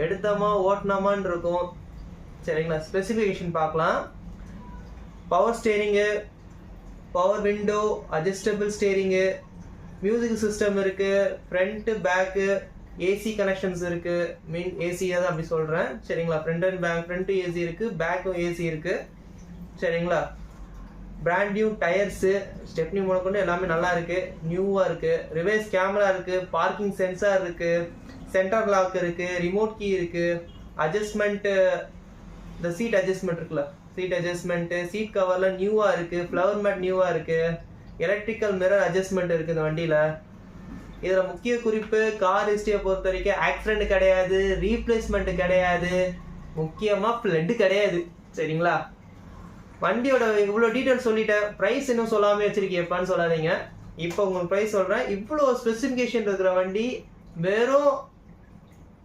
எடுத்தோமா ஓட்டினோமான்னு இருக்கும். சரிங்களா? ஸ்பெசிஃபிகேஷன் பார்க்கலாம். Power steering, power window, adjustable steering, music system இருக்குது, ஃப்ரண்ட்டு பேக்கு, ஏசி கனெக்ஷன்ஸ் இருக்குது. மீன் ஏசியாக தான் அப்படி சொல்கிறேன். சரிங்களா? Front and back, front AC இருக்குது, பேக்கும் ஏசி இருக்குது. சரிங்களா? பிராண்ட் நியூ டயர்ஸு, ஸ்டெப்னி முதற்கொண்டு எல்லாமே நல்லா இருக்குது, நியூவாக இருக்குது. ரிவர்ஸ் கேமரா இருக்குது, பார்க்கிங் சென்சார் இருக்குது, சென்டர் லாக் இருக்குது, ரிமோட் கீ இருக்குது, அட்ஜஸ்ட்மெண்ட்டு, இந்த சீட் அட்ஜஸ்ட்மெண்ட் இருக்குல்ல, சீட் அட்ஜஸ்ட்மெண்ட்டு, சீட் கவர்லாம் நியூவாக இருக்குது, ஃப்ளவர் மேட் நியூவாக இருக்குது, எலக்ட்ரிக்கல் மிரர் அட்ஜஸ்ட்மெண்ட் இருக்குது இந்த வண்டியில். இதில் முக்கிய குறிப்பு, கார் ஹிஸ்டரியை பொறுத்த வரைக்கும் ஆக்சிடென்ட் கிடையாது, ரீப்ளேஸ்மெண்ட் கிடையாது, முக்கியமாக ஃப்ளட்டு கிடையாது. சரிங்களா? வண்டியோட இவ்வளோ டீட்டெயில் சொல்லிட்டேன். ப்ரைஸ் இன்னும் சொல்லாமல் வச்சிருக்கேன்ப்பான்னு சொல்லாதீங்க. இப்போ உங்களுக்கு ப்ரைஸ் சொல்கிறேன். இவ்வளோ ஸ்பெசிஃபிகேஷன் இருக்கிற வண்டி வெறும்